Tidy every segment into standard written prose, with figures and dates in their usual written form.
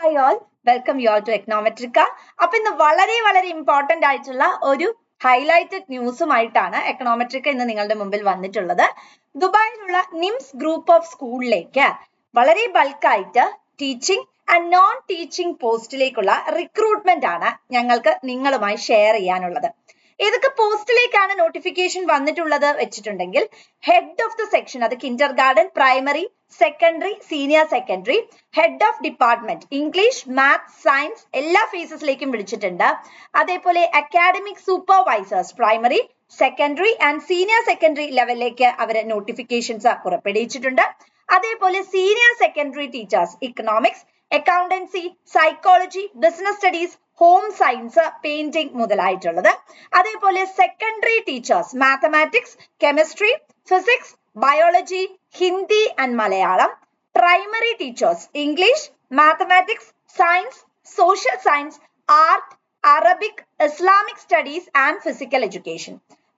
Hi all, welcome you all to Econometrica. അപ്പോൾ ഇന്ന് വളരെ ഇമ്പോർട്ടന്റ് ആയിട്ടുള്ള ഒരു ഹൈലൈറ്റഡ് ന്യൂസുമായിട്ടാണ് എക്കണോമെട്രിക്ക ഇന്ന് നിങ്ങളുടെ മുമ്പിൽ വന്നിട്ടുള്ളത്. ദുബായിലുള്ള നിംസ് ഗ്രൂപ്പ് ഓഫ് സ്കൂളിലേക്ക് വളരെ ബൾക്കായിട്ട് ടീച്ചിങ് ആൻഡ് നോൺ ടീച്ചിങ് പോസ്റ്റിലേക്കുള്ള റിക്രൂട്ട്മെന്റ് ആണ് ഞങ്ങൾക്ക് നിങ്ങളുമായി ഷെയർ ചെയ്യാനുള്ളത്. ഏതൊക്കെ പോസ്റ്റിലേക്കാണ് നോട്ടിഫിക്കേഷൻ വന്നിട്ടുള്ളത് വെച്ചിട്ടുണ്ടെങ്കിൽ ഹെഡ് ഓഫ് ദ സെക്ഷൻ, അത് kindergarten, primary, secondary, senior secondary, head of department English, maths, science എല്ലാ ഫേസസിലേക്കും വിളിച്ചിട്ടുണ്ട്. അതേപോലെ academic supervisors primary, secondary and senior secondary ലെവലിലേക്ക് അവർ നോട്ടിഫിക്കേഷൻസ് പുറപ്പെടുവിച്ചിട്ടുണ്ട്. അതേപോലെ senior secondary teachers economics, accountancy, psychology, business studies, home science, painting മുതലായിട്ടുള്ളത്. അതേപോലെ secondary teachers mathematics, chemistry, physics, biology, Hindi and Malayalam. Primary teachers English, mathematics, science, social science, art, Arabic, Islamic studies and physical education.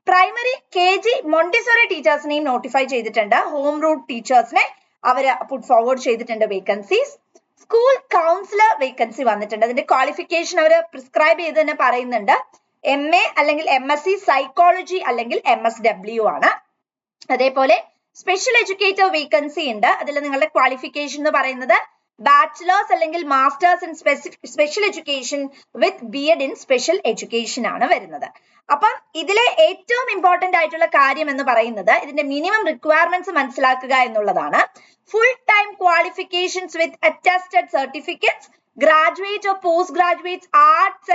Primary KG Montessori ടീച്ചേഴ്സിനെയും notify ചെയ്തിട്ടുണ്ട്. Home root ടീച്ചേഴ്സിനെ അവർ put forward ചെയ്തിട്ടുണ്ട് vacancies. School counsellor vacancy വന്നിട്ടുണ്ട്. അതിന്റെ qualification അവർ prescribe ചെയ്ത് തന്നെ പറയുന്നുണ്ട്. MA അല്ലെങ്കിൽ MSc സൈക്കോളജി അല്ലെങ്കിൽ MSW ആണ്. അതേപോലെ സ്പെഷ്യൽ എഡ്യൂക്കേറ്റർ വേക്കൻസി ഉണ്ട്. അതിൽ നിങ്ങളുടെ ക്വാളിഫിക്കേഷൻ എന്ന് പറയുന്നത് ബാച്ചിലേഴ്സ് അല്ലെങ്കിൽ masters in special education with BEd in special education ആണ് വരുന്നത്. അപ്പം ഇതിലെ ഏറ്റവും ഇമ്പോർട്ടന്റ് ആയിട്ടുള്ള കാര്യം എന്ന് പറയുന്നത് ഇതിന്റെ മിനിമം റിക്വയർമെന്റ്സ് മനസ്സിലാക്കുക എന്നുള്ളതാണ്. Full time qualifications with attested certificates, graduate or post graduates, arts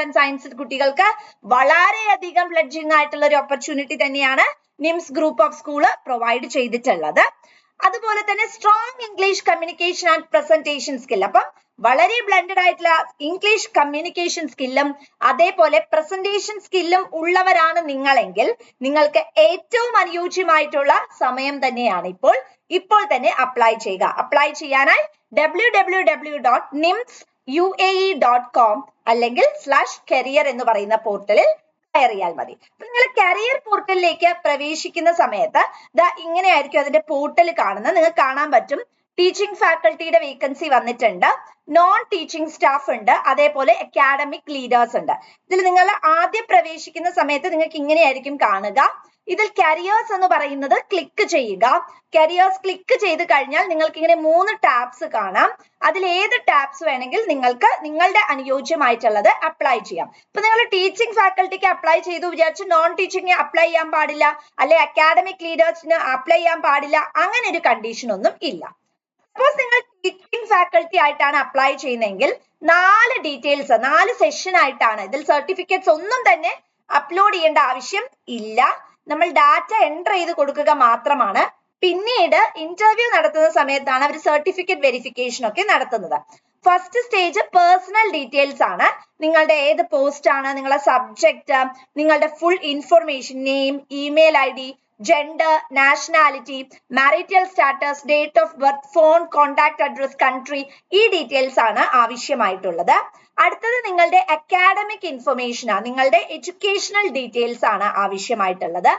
and science കുട്ടികൾക്ക് വളരെയധികം ഫ്ലെഡ്ജിങ് ആയിട്ടുള്ള ഒരു ഓപ്പർച്യൂണിറ്റി തന്നെയാണ് NIMS group of school provide ചെയ്തിട്ടുള്ളത്. അതുപോലെ തന്നെ strong English communication and presentation skill. അപ്പം വളരെ ബ്ലെൻഡഡ് ആയിട്ടുള്ള ഇംഗ്ലീഷ് കമ്മ്യൂണിക്കേഷൻ സ്കില്ലും അതേപോലെ പ്രസന്റേഷൻ സ്കില്ലും ഉള്ളവരാണ് നിങ്ങളെങ്കിൽ നിങ്ങൾക്ക് ഏറ്റവും അനുയോജ്യമായിട്ടുള്ള സമയം തന്നെയാണ് ഇപ്പോൾ തന്നെ അപ്ലൈ ചെയ്യുക. അപ്ലൈ ചെയ്യാനായി www.nimsuae.com അല്ലെങ്കിൽ /career എന്ന് പറയുന്ന പോർട്ടലിൽ കയറിയാൽ മതി. അപ്പൊ നിങ്ങൾ കരിയർ പോർട്ടലിലേക്ക് പ്രവേശിക്കുന്ന സമയത്ത് ഇങ്ങനെയായിരിക്കും അതിന്റെ പോർട്ടൽ കാണുന്നത്. നിങ്ങൾക്ക് കാണാൻ പറ്റും ടീച്ചിങ് ഫാക്കൽറ്റിയുടെ വേക്കൻസി വന്നിട്ടുണ്ട്, നോൺ ടീച്ചിങ് സ്റ്റാഫ് ഉണ്ട്, അതേപോലെ അക്കാഡമിക് ലീഡേഴ്സ് ഉണ്ട്. ഇതിൽ നിങ്ങൾ ആദ്യം പ്രവേശിക്കുന്ന സമയത്ത് നിങ്ങൾക്ക് ഇങ്ങനെയായിരിക്കും കാണുക. ഇതിൽ കരിയേഴ്സ് എന്ന് പറയുന്നത് ക്ലിക്ക് ചെയ്യുക. കരിയേഴ്സ് ക്ലിക്ക് ചെയ്ത് കഴിഞ്ഞാൽ നിങ്ങൾക്ക് ഇങ്ങനെ 3 ടാബ്സ് കാണാം. അതിൽ ഏത് ടാബ്സ് വേണമെങ്കിൽ നിങ്ങൾക്ക് നിങ്ങളുടെ അനുയോജ്യമായിട്ടുള്ളത് അപ്ലൈ ചെയ്യാം. ഇപ്പൊ നിങ്ങൾ ടീച്ചിങ് ഫാക്കൽറ്റിക്ക് അപ്ലൈ ചെയ്തു വിചാരിച്ച് നോൺ ടീച്ചിങ്ങിന് അപ്ലൈ ചെയ്യാൻ പാടില്ല, അല്ലെ അക്കാഡമിക് ലീഡേഴ്സിന് അപ്ലൈ ചെയ്യാൻ പാടില്ല, അങ്ങനെ ഒരു കണ്ടീഷൻ ഒന്നും ഇല്ല. സപ്പോസ് നിങ്ങൾ ടീച്ചിങ് ഫാക്കൽറ്റി ആയിട്ടാണ് അപ്ലൈ ചെയ്യുന്നതെങ്കിൽ 4 ഡീറ്റെയിൽസ് 4 സെഷൻ ആയിട്ടാണ്. ഇതിൽ സർട്ടിഫിക്കറ്റ്സ് ഒന്നും തന്നെ അപ്ലോഡ് ചെയ്യേണ്ട ആവശ്യം ഇല്ല. നമ്മൾ ഡാറ്റ എൻ്റർ ചെയ്ത് കൊടുക്കുക മാത്രമാണ്. പിന്നീട് ഇന്റർവ്യൂ നടത്തുന്ന സമയത്താണ് അവർ സർട്ടിഫിക്കറ്റ് വെരിഫിക്കേഷൻ ഒക്കെ നടത്തുന്നത്. ഫസ്റ്റ് സ്റ്റേജ് പേഴ്സണൽ ഡീറ്റെയിൽസ് ആണ്. നിങ്ങളുടെ ഏത് പോസ്റ്റ് ആണ്, നിങ്ങളുടെ സബ്ജക്ട്, നിങ്ങളുടെ full information, name, email ID, gender, nationality, marital status, date of birth, phone, contact address, country, ഈ ഡീറ്റെയിൽസ് ആണ് ആവശ്യമായിട്ടുള്ളത്. അടുത്തത് നിങ്ങളുടെ അക്കാഡമിക് ഇൻഫർമേഷൻ ആണ്, നിങ്ങളുടെ എഡ്യൂക്കേഷണൽ ഡീറ്റെയിൽസ് ആണ് ആവശ്യമായിട്ടുള്ളത്.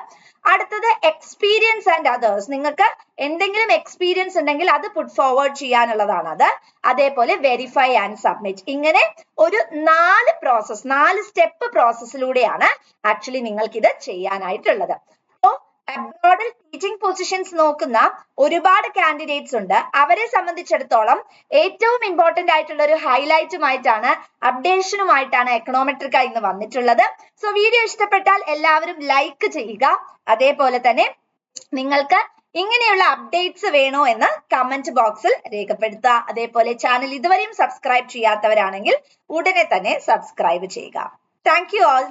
അടുത്തത് എക്സ്പീരിയൻസ് ആൻഡ് അതേഴ്സ്, നിങ്ങൾക്ക് എന്തെങ്കിലും എക്സ്പീരിയൻസ് ഉണ്ടെങ്കിൽ അത് പുട്ട് ഫോർവേഡ് ചെയ്യാനുള്ളതാണ് അത്. അതേപോലെ വെരിഫൈ ആൻഡ് സബ്മിറ്റ്. ഇങ്ങനെ ഒരു 4 സ്റ്റെപ്പ് പ്രോസസ്സിലൂടെയാണ് ആക്ച്വലി നിങ്ങൾക്ക് ഇത് ചെയ്യാനായിട്ടുള്ളത്. അബ്രോഡിൽ ടീച്ചിങ് പൊസിഷൻസ് നോക്കുന്ന ഒരുപാട് കാൻഡിഡേറ്റ്സ് ഉണ്ട്. അവരെ സംബന്ധിച്ചിടത്തോളം ഏറ്റവും ഇമ്പോർട്ടന്റ് ആയിട്ടുള്ള ഒരു ഹൈലൈറ്റുമായിട്ടാണ് അപ്ഡേഷനുമായിട്ടാണ് എക്കണോമെട്രിക്ക ഇന്ന് വന്നിട്ടുള്ളത്. സോ വീഡിയോ ഇഷ്ടപ്പെട്ടാൽ എല്ലാവരും ലൈക്ക് ചെയ്യുക. അതേപോലെ തന്നെ നിങ്ങൾക്ക് ഇങ്ങനെയുള്ള അപ്ഡേറ്റ്സ് വേണോ എന്ന് കമന്റ് ബോക്സിൽ രേഖപ്പെടുത്തുക. അതേപോലെ ചാനൽ ഇതുവരെയും സബ്സ്ക്രൈബ് ചെയ്യാത്തവരാണെങ്കിൽ ഉടനെ തന്നെ സബ്സ്ക്രൈബ് ചെയ്യുക. Thank you all.